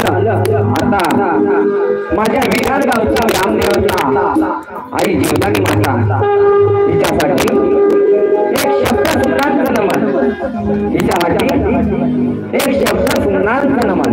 आता माझ्या विकार गावचा रामदेवता आई जीवदानी माता हिच्यासाठी एक शब्द सुनांत नमन हिच्यासाठी एक शब्द सुनांत नमन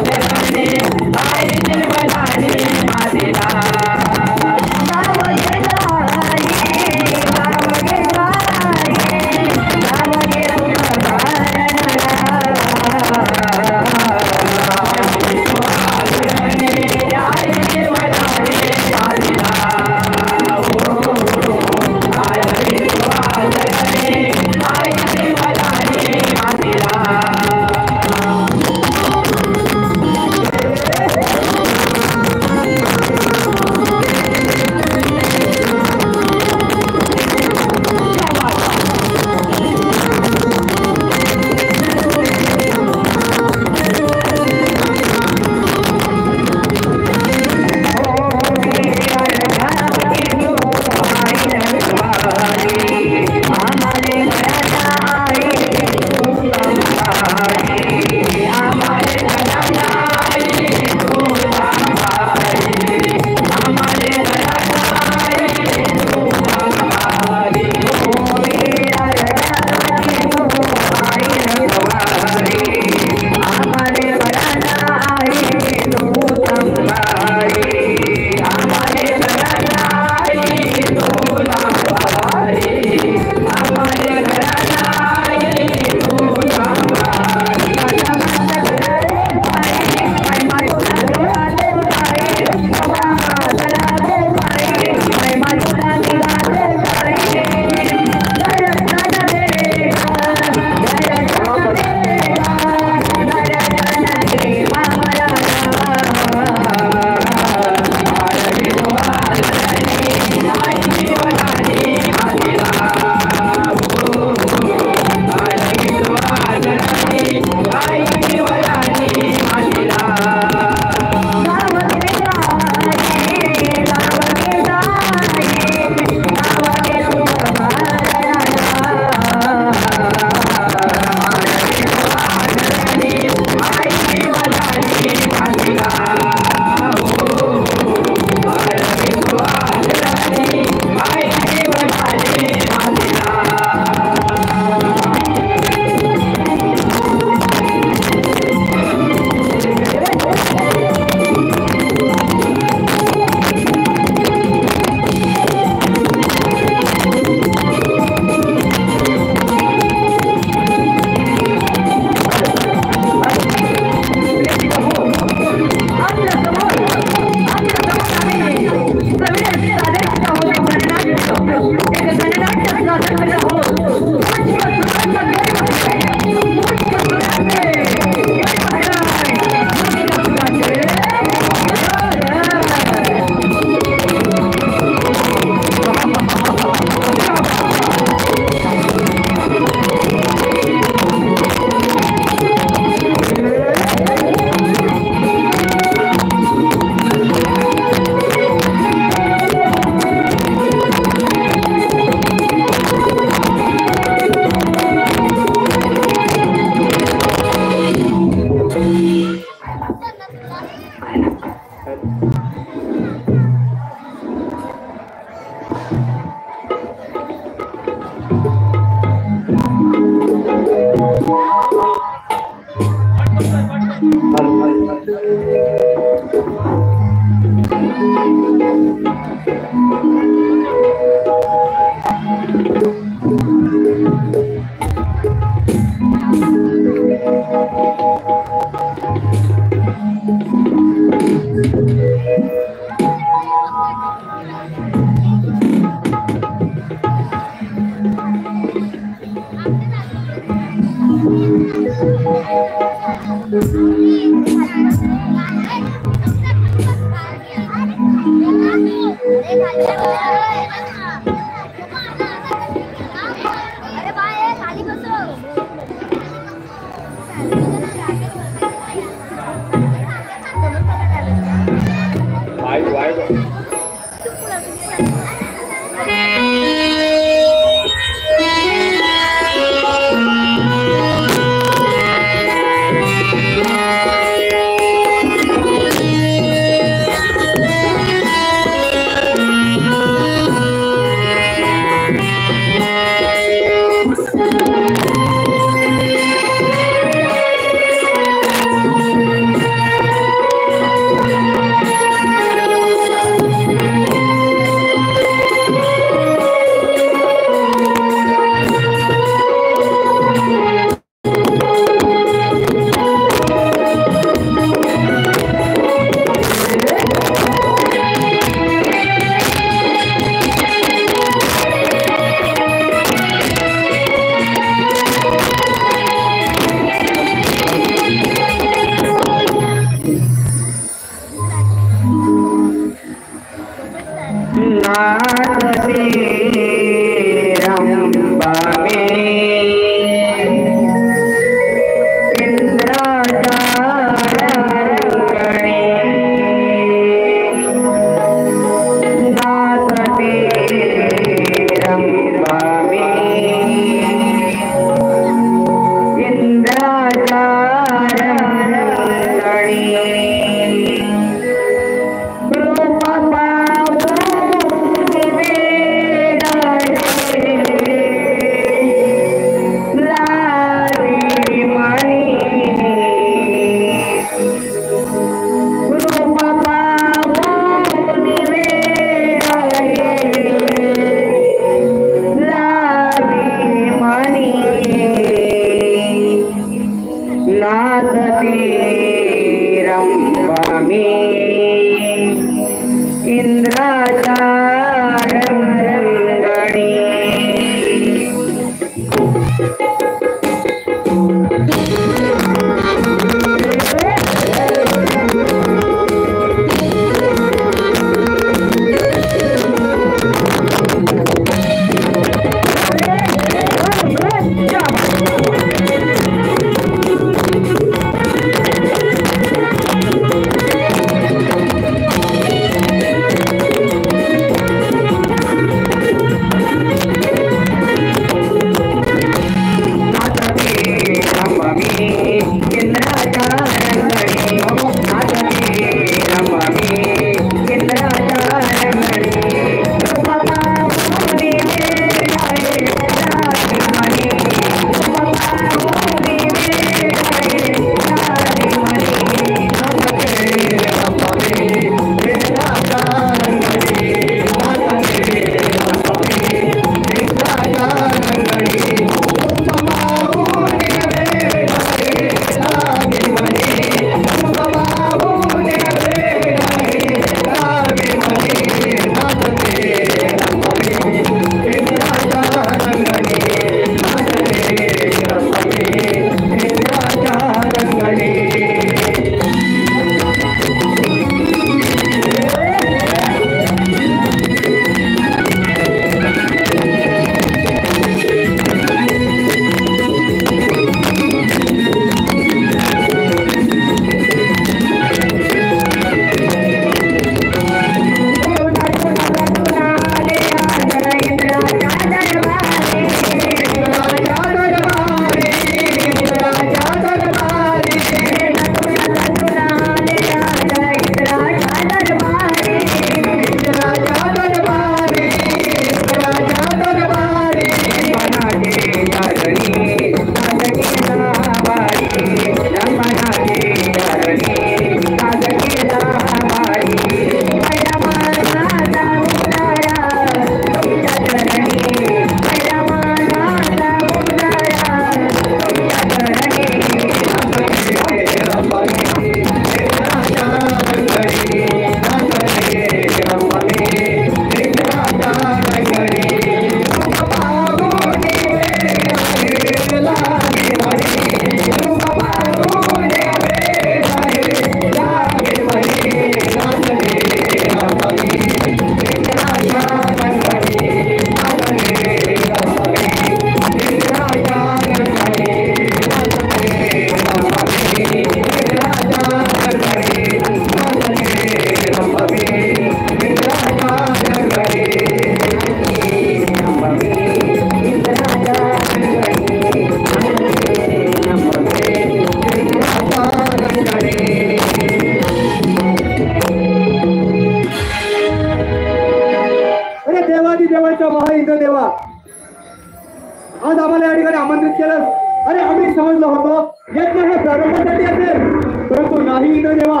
आज आम्हाला या ठिकाणी आमंत्रित केलं. अरे आम्ही समजलो होतो यज्ञ हे प्रारंभासाठी असेल, परंतु नाही इंद्रदेवा,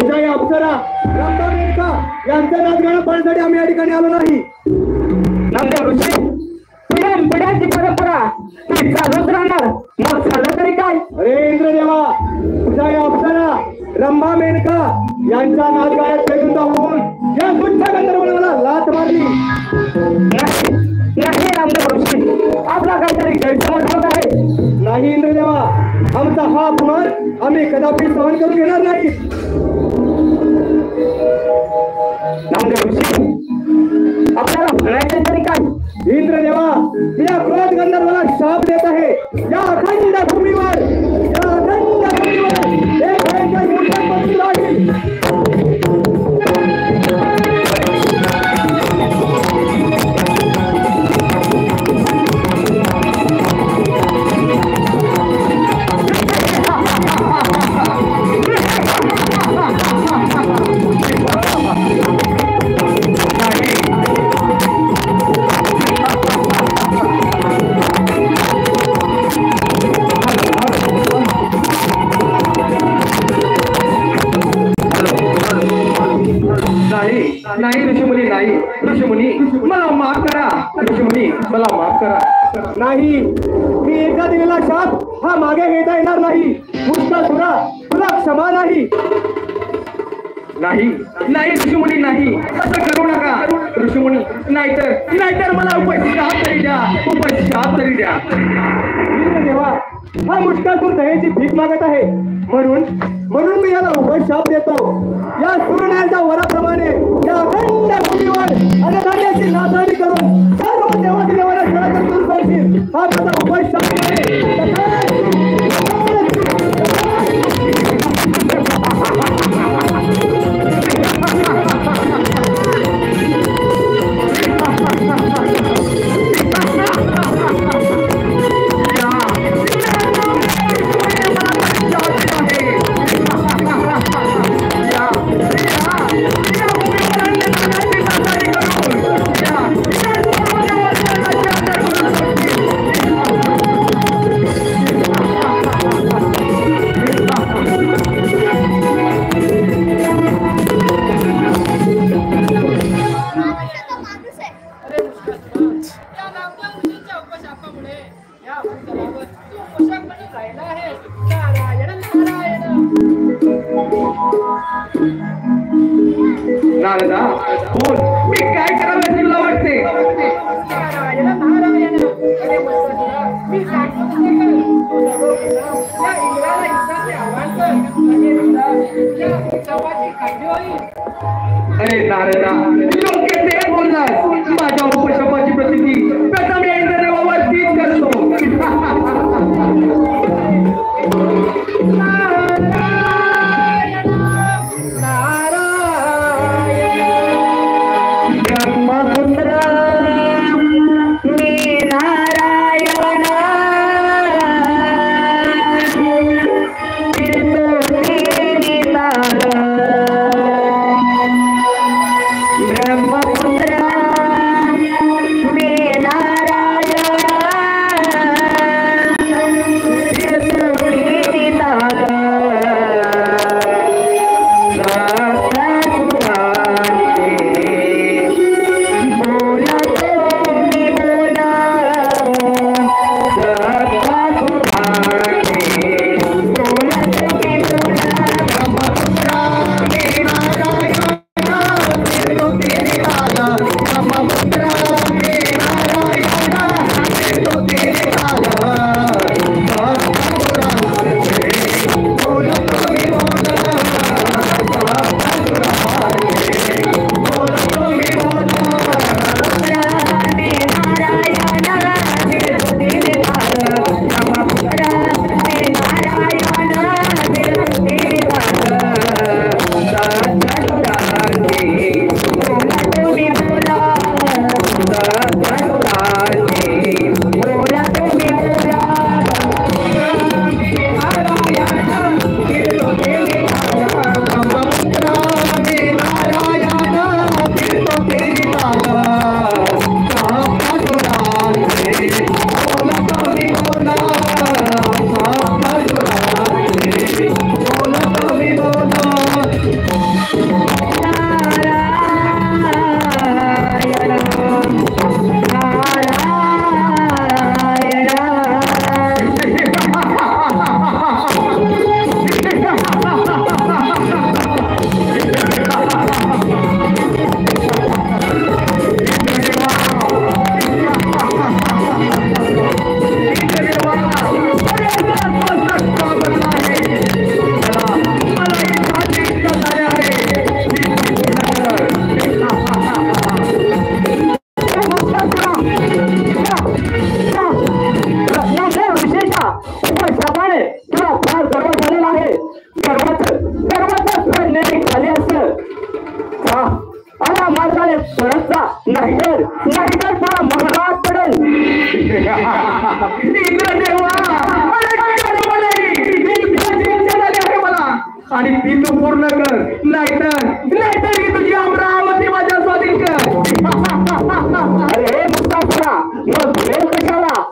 तुझ्या या अप्सरा रंभा मेनका यांचं नाचगाणं पाहण्यासाठी आम्ही या ठिकाणी आलो नाही. नामदेव ऋषी, पिढ्याची परंपरा ती चालूच राहणार, मग झालं तरी काय? अरे इंद्रदेवा, तुझ्या या अप्सरा रंभा मेनका यांच्या नाचगाण्यात फेकून होऊन या तुझ्या गंधर्वाने मला लाथ मारली. नाही नामदेव ऋषी, आपला काहीतरी गैरसमज होत आहे. नाही इंद्रदेवा, आमचा हा अपमान आम्ही कदापि सहन करून घेणार नाही. नामदेव ऋषी, आपल्याला म्हणायचं तरी काय? इंद्रदेवा, या क्रोध गंधर्वाला शाप देत आहे. या अखंड भूमीवर एक भयंकर मोठा पक्षी राहील. नाही ऋषीमुनी, नाही ऋषीमुनी, मला माफ करा. ऋषीमुनी, मला माफ करा. नाही, मी एकदा दिलेला शाप हा मागे घेता येणार नाही. तुला क्षमा नाही. नाही नाही ऋषीमुनी, नाही, असं करू नका ऋषीमुनी. नाहीतर मला उपशाप तरी द्या, उपशाप तरी द्या. देवा, हा मुष्कासूर दयेची भीक मागत आहे, म्हणून मी याला उपशाप देतो. या सूर्यनारायणच्या वराप्रमाणे या अखंड भूमीवर अन्नधान्याची नासाडी करून सर्व देवाची देवाला सगळं दूर करशील, हा माझा उपशाप आहे. नारदा, बोल, मी काय करावं असे तुला वाटते? अरे नारदा, योग्य ते बोललास. माझ्या उपशापाची प्रसिद्धी प्रथम या इंद्रदेवावरतीच करतो. ब्रह्मपुत्र मेला सर्वांचं सोडण्याने खाली असत आला मार्गाने परतचा नाहीतर मला महाराज पडेल. आणि ती तू पूर्ण कर नाहीतर की तुझी अमरावती माझ्या स्वाधीन कर. अरे मुक्तासुरा मग वेळ कशाला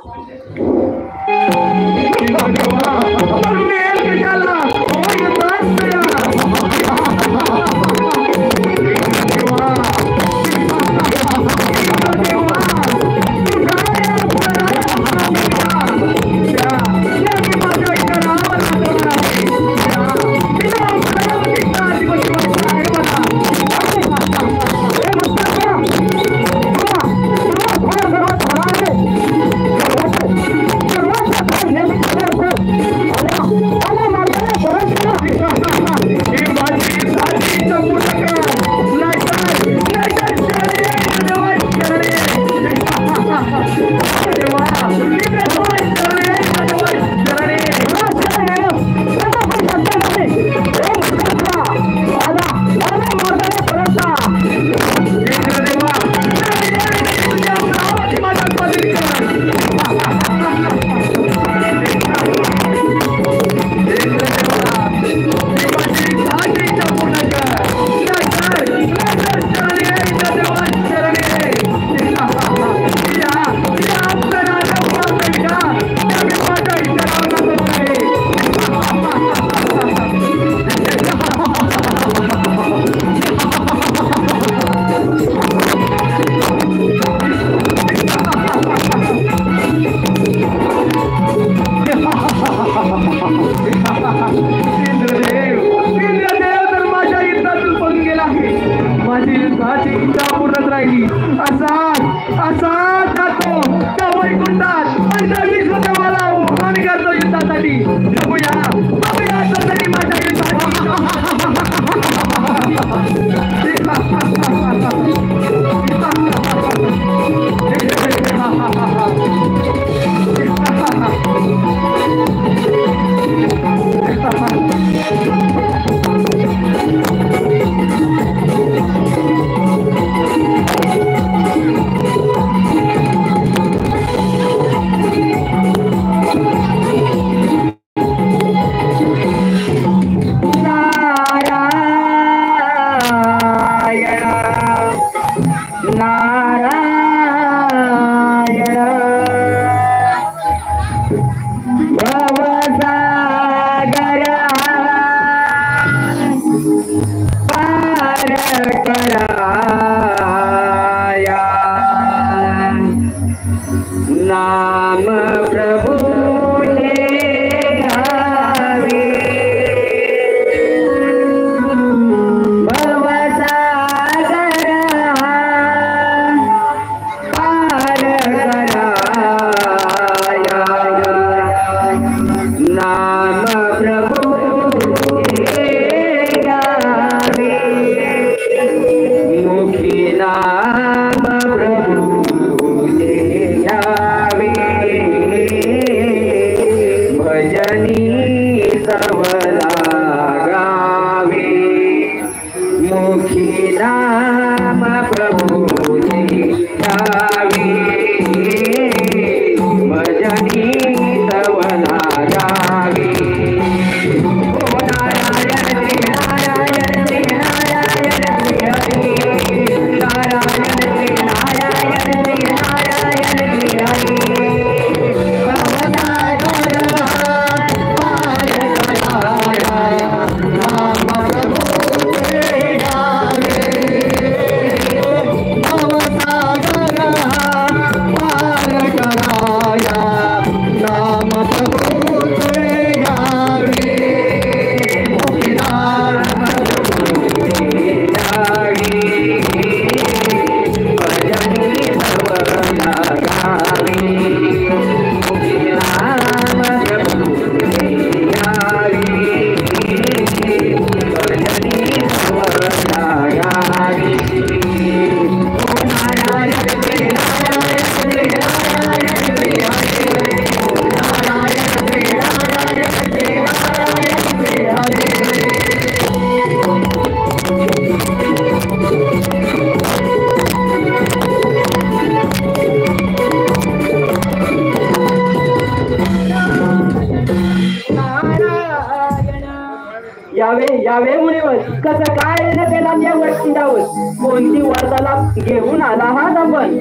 अरे यावे मुनीवर कसं काय येणं केला या वरतीवर कोणती वर्धाला घेऊन आला हा दंबन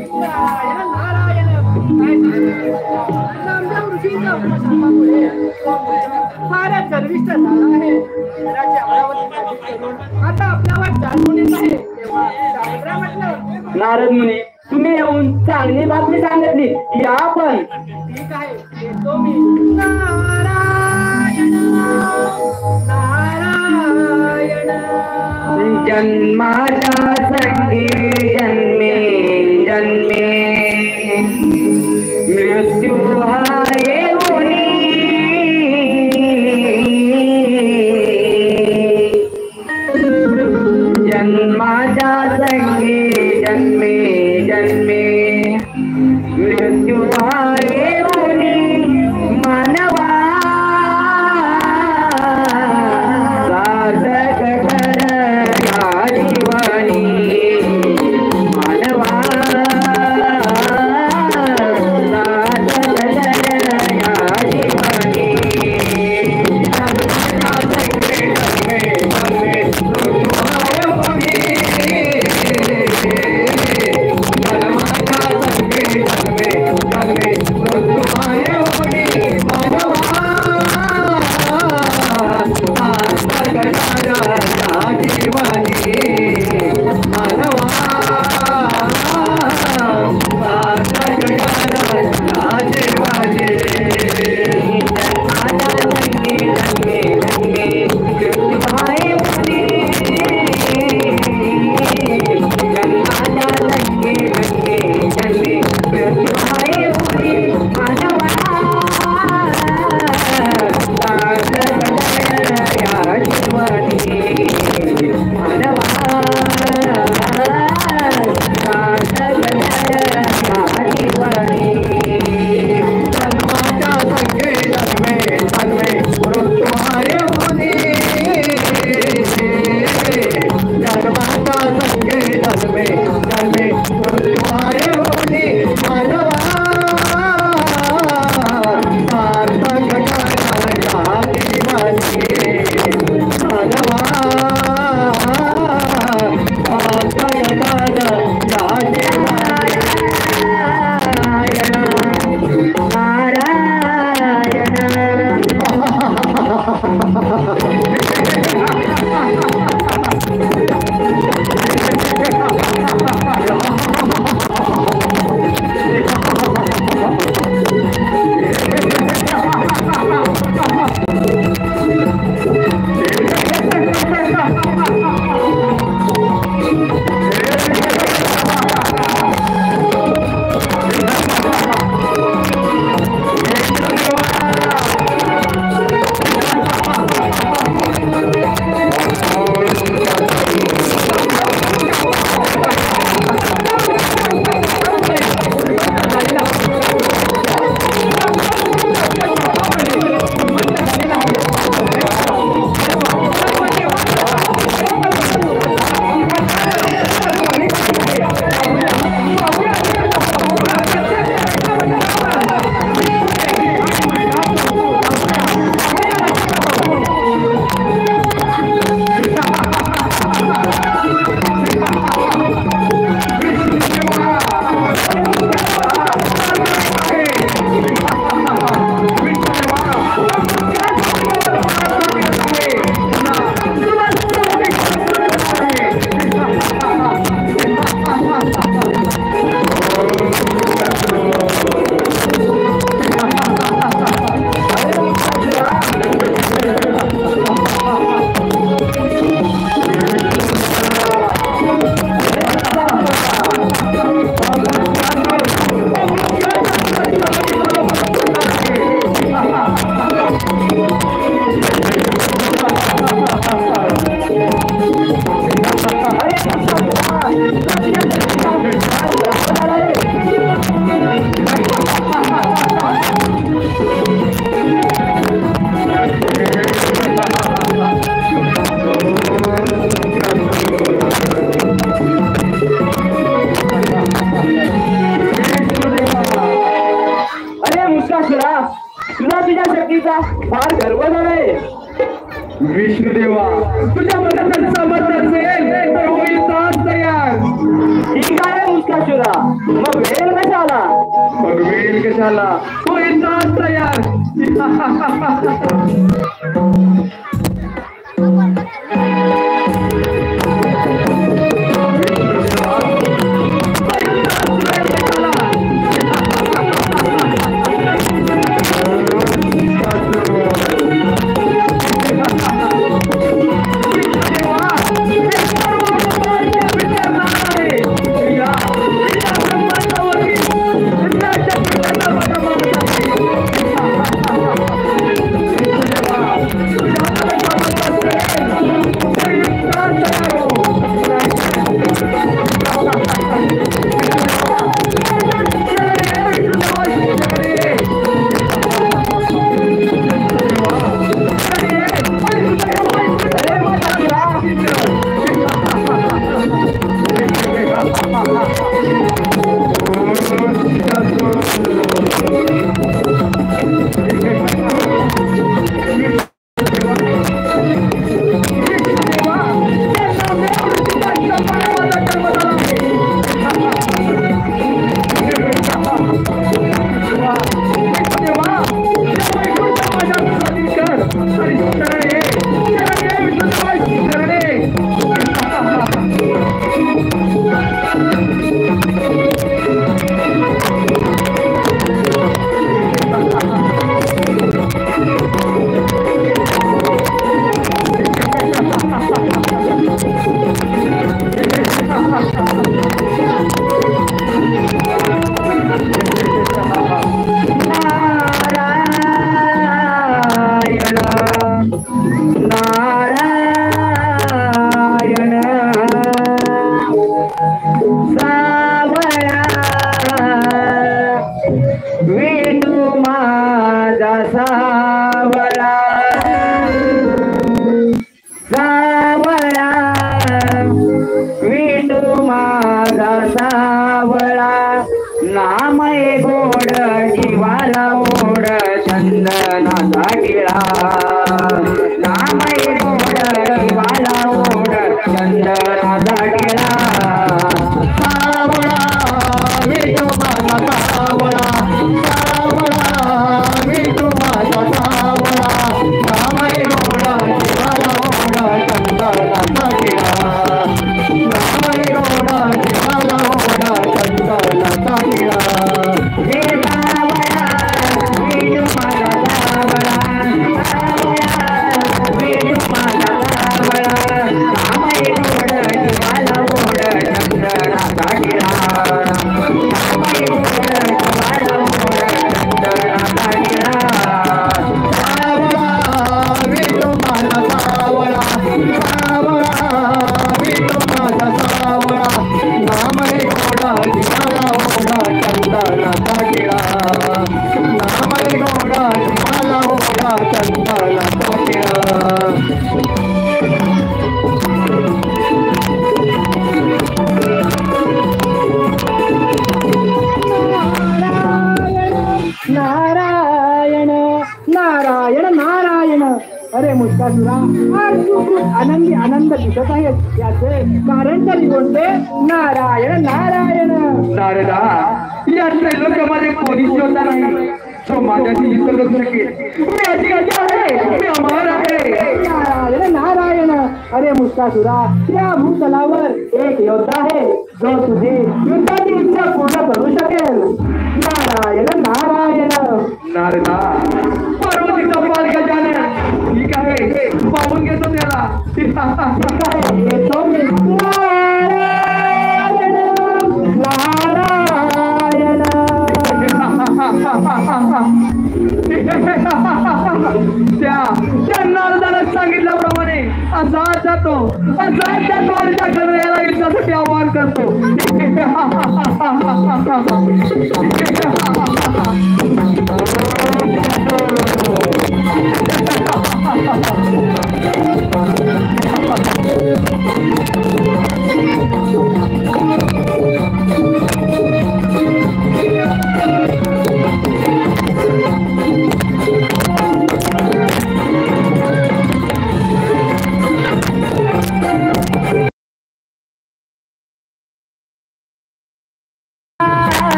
फारच गर्विष्ठ झाला आहे आता आपल्यावर जाणून येत आहे तेव्हा शास्त्रा म्हटलं नारद मुनी तुम्ही येऊन चांगली बातमी सांगितली या पण ठीक आहे येतो मी नारायण नारायण जन्माच्या संगी जन्मे जन्मे मृत्यू हाय जन्माच्या संगी जन्मे जन्मे मृत्यू हाय मानवा साधक कर या जीवानी मानवा साधक कर या जीवानी तुझ्या मनात समज असेल तर होईल तास तयार. ठीक आहे मुस्कासुरा, मग वेळ कशाला? मग वेळ कशाला, होईल तास तयार. अरे मुस्कासुरा, आज तू खूप आनंद दिसत आहेस. याचे कारण तरी कोणते? नारायण नारायण. नारदा, या त्रैलोक्यामध्ये कोणीच होता नाही जो माझ्याशी युद्ध करू शकेल. मी अधिकारी आहे, मी अमर आहे. नारायण नारायण. अरे मुस्कासुरा, या भूतलावर एक योद्धा आहे जो तुझी युद्धाची इच्छा पूर्ण करू शकेल. नारायण नारायण. नारदा, पार्वतीचा पाल गजानन. ठीक आहे, पाहून घेतो त्याला. ठीक आहे, येतो मी. नारायण नारायण. त्या नारदानं सांगितल्याप्रमाणे असा जातो आणि त्या कन्हैयाला युद्धासाठी आवाहन करतो.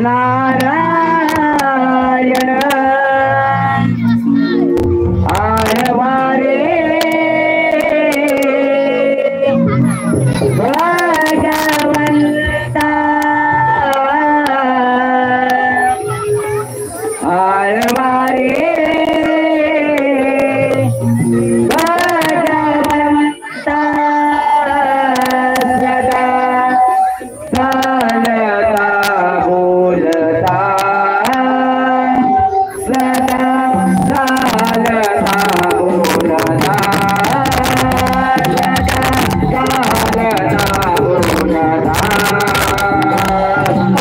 नारायण आळवारे भगवंता आळवारे भगवंता सदा चालता बोलता सदा चालता बोलता सदा चालता बोलता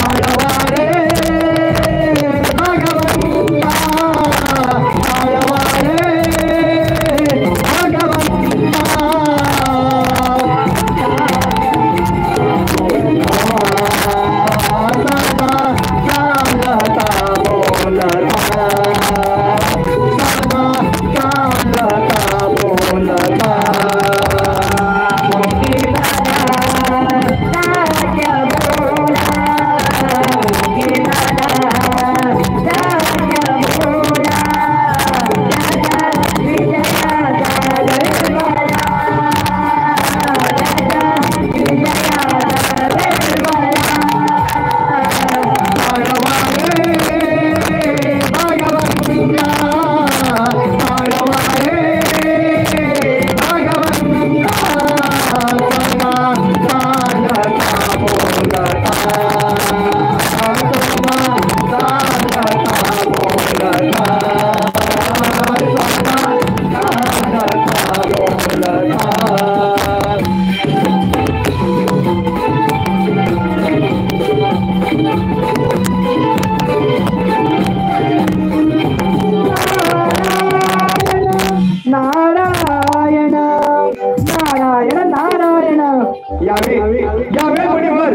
आळवारे भगवंता आळवारे नारायण नारायण नारायण यावे मुनिवर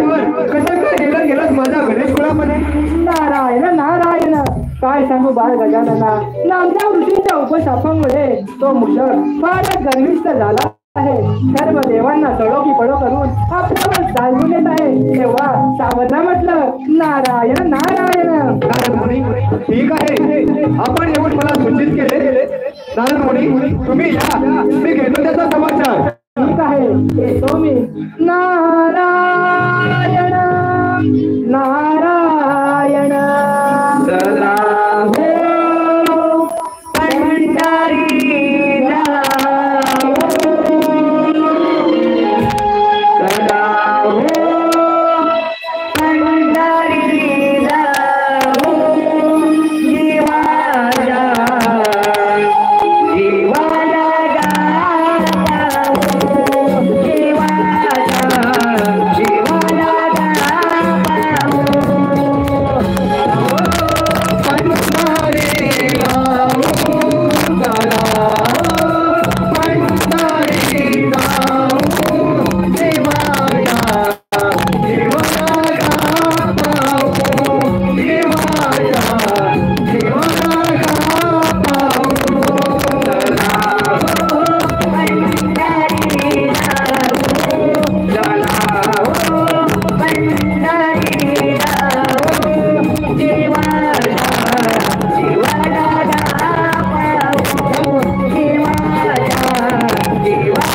कसं काय गेलास माझा गणेश कुळामध्ये? नारायण नारायण काय सांगू बाळ गजानना, नामदेव ऋषींच्या उपशापामुळे तो मुशक फारच गर्विष्ठ झाला आहे. सर्व देवांना चढो की पडो करून आपल्यावर चालून येत आहे. तेव्हा सावरला म्हटलं नारायण नारायण. नारद मुनी ठीक आहे, आपण येऊन मला सूचित केले. नारद मुनी तुम्ही या, मी घेतो त्याचा समाचार. ठीक आहे येतो मी. नारायण नारायण सदा हो पंढरीला सदा हो पंढरीला जीवाला जीवाला गाता जीवाला जीवाला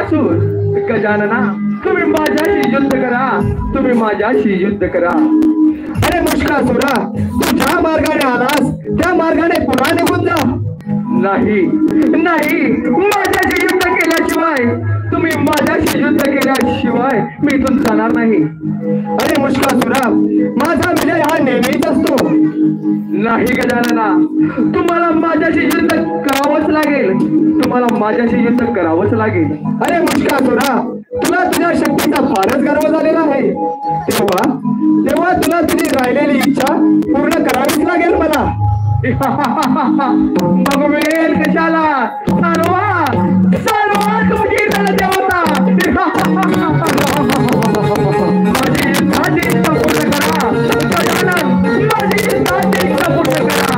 बकासूर. गजानना तुम्ही माझ्याशी युद्ध करा, तुम्ही माझ्याशी युद्ध करा. अरे मुष्कासुरा, तू ज्या मार्गाने आलास त्या मार्गाने पुन्हा निघून जा. नाही नाही, माझ्याशी युद्ध केल्याशिवाय, तुम्ही माझ्याशी युद्ध केल्याशिवाय मी इथून जाणार नाही. अरे मुष्कासुरा, माझा विजय हा नेहमीच असतो. नाही गजानना, तुम्हाला माझ्याशी युद्ध करावंच लागेल, तुम्हाला माझ्याशी युद्ध करावंच लागेल. अरे मुष्कासुरा, तुला तुझ्या शक्तीचा फारच गर्व झालेला आहे. तेव्हा तुला तुझी राहिलेली इच्छा पूर्ण करावीच लागेल मला. बघवेल कशाला, चालवा चालवा तुमची देवता. माझी इच्छा पूर्ण करा गजानन, माझी इच्छा पूर्ण करा.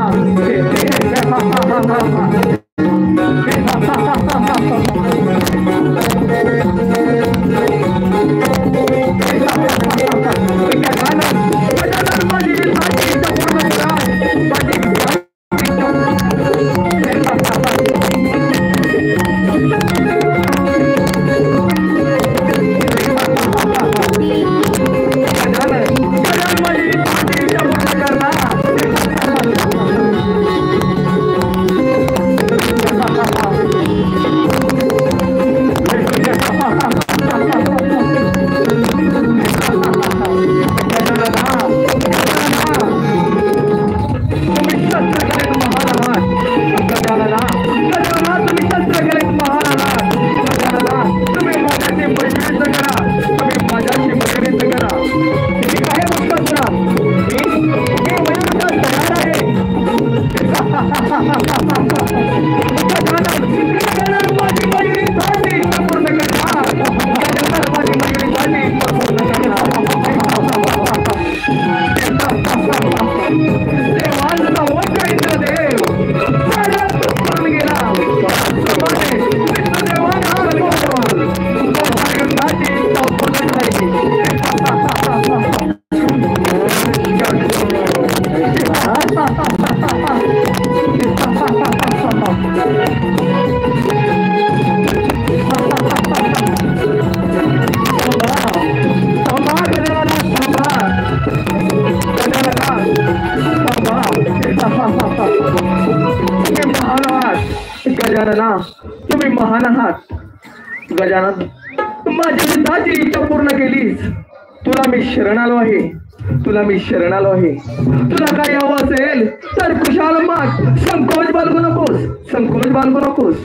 गजानना तुम्ही महान आहात. गजानन, माझी युद्धाची इच्छा पूर्ण केलीस. तुला मी शरण आलो आहे, तुला मी शरण आलो आहे. तुला काही हवं असेल तर कुशाल माग, संकोच बाळगू नकोस, संकोच बाळगू नकोस.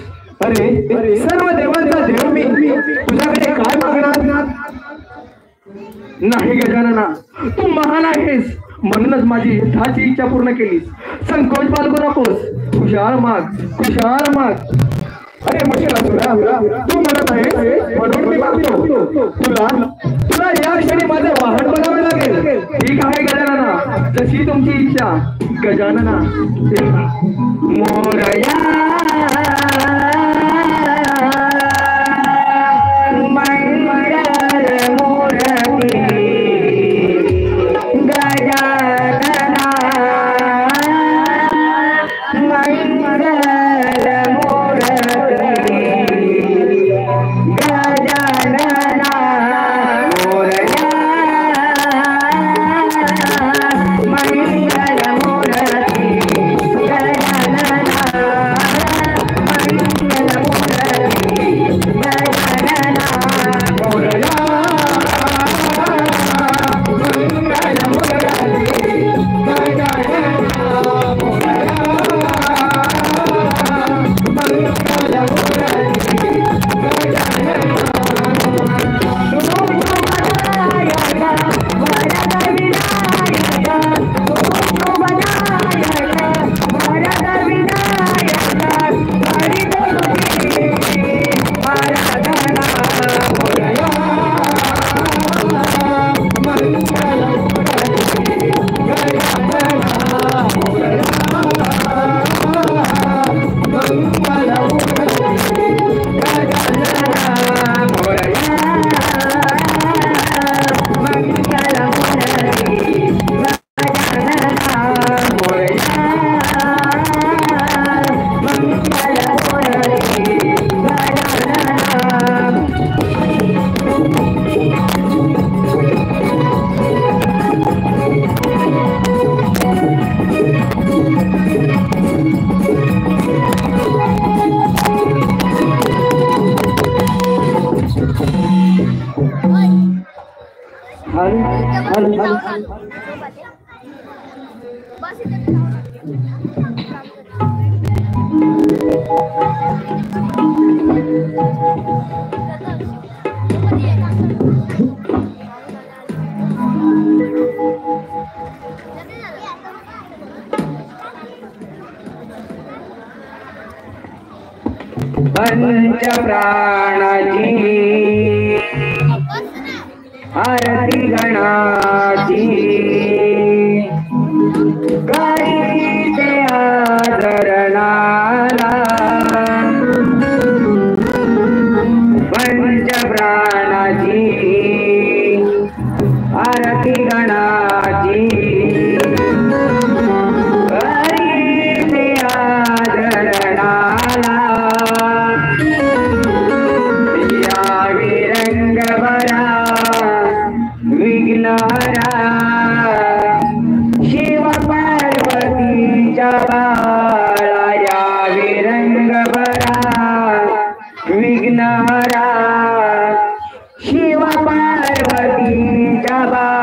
अरे सर्व देवांचा देव मी, तुझ्याकडे काय मागणार? नाही गजानना, तू महान आहेस म्हणूनच माझी युद्धाची इच्छा पूर्ण केलीस. संकोच बाळगू नकोस, कुशाल माग, कुशाल माग. अरे मुष्कासुरा, तू म्हणत आहे म्हणून मी मागतो. तुला या क्षणी माझे वाहन बनावे लागेल. ठीक आहे गजानना, जशी तुमची इच्छा. गजानना मोरया पंच प्राणाची आरती गणाची गाईचे आदरणाला पंच प्राणाची आरती गणाची गाईचे आदरणाला विघ्नहरा शिव पार्वतीच्या बाळा या विरंगभरा विघ्नहरा शिव पार्वतीच्या बाळा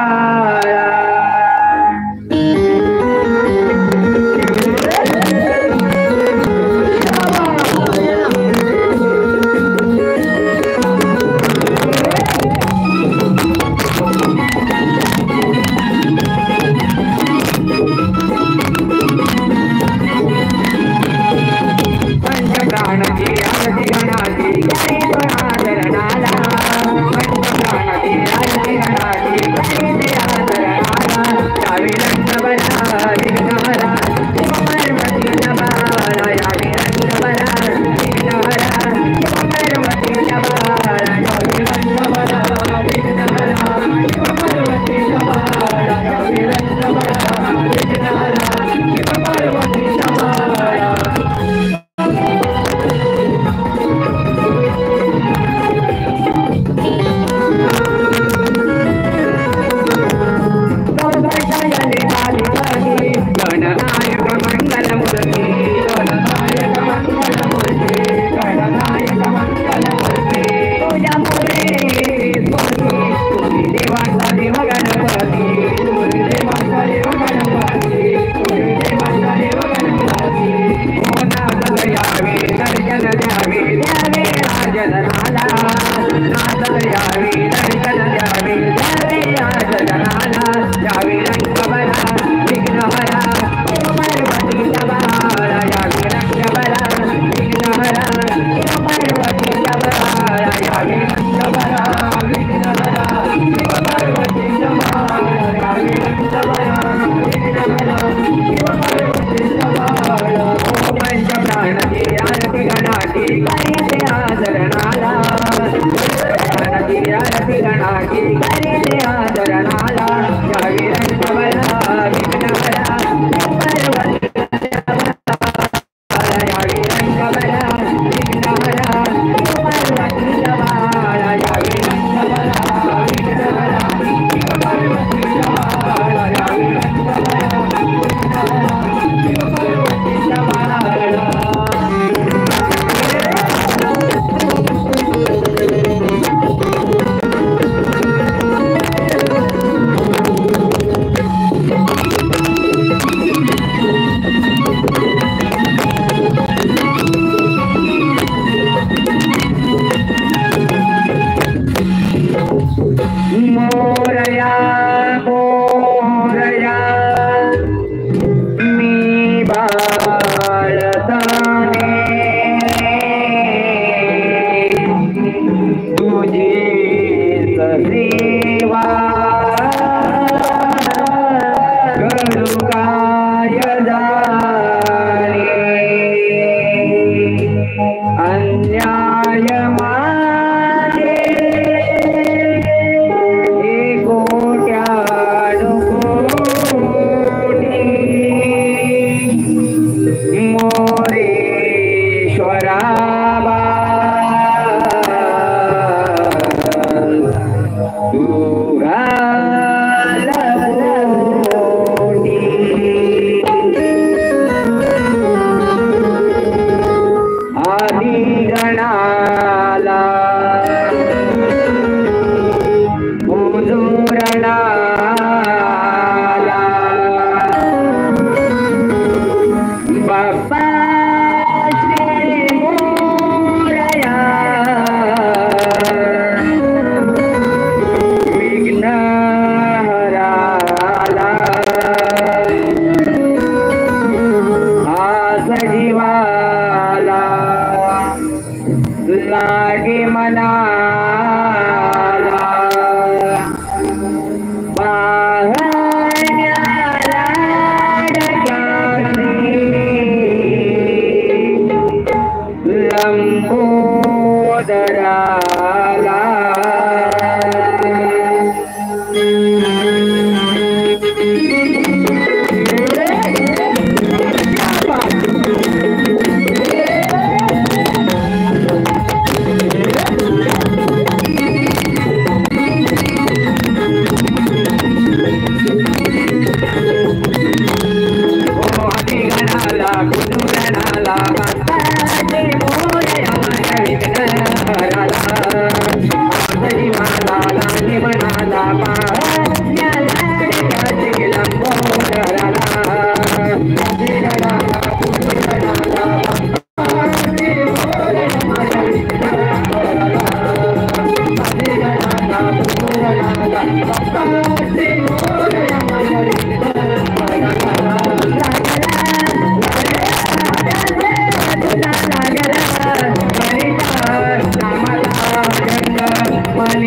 मनी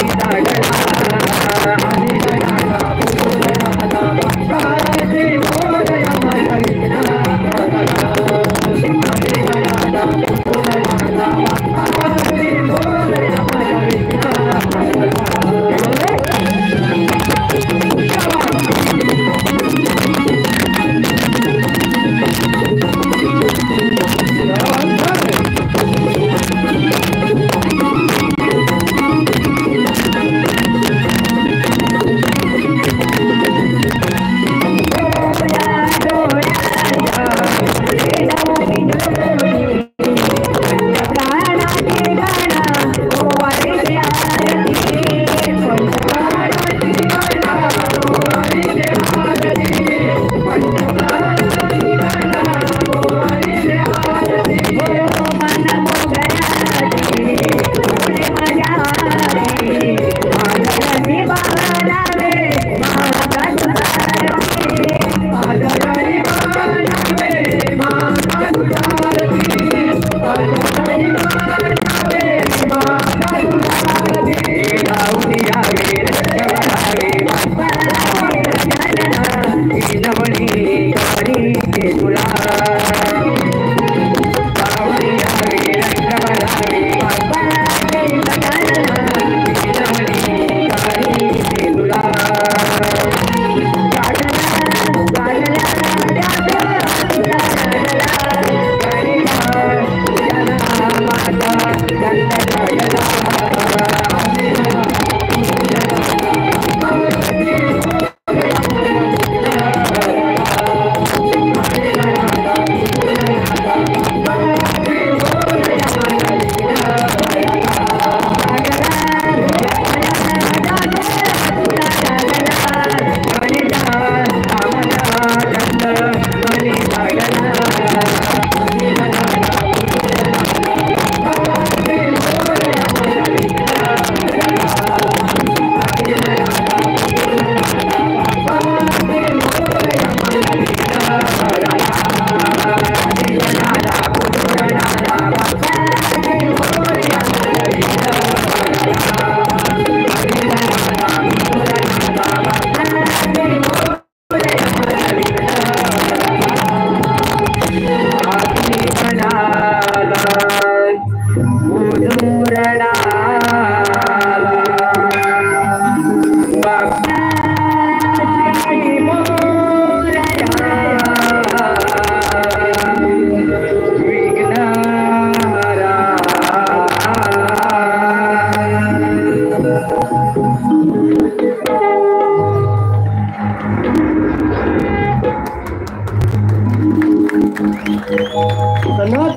धन्यवाद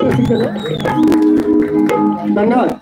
धन्यवाद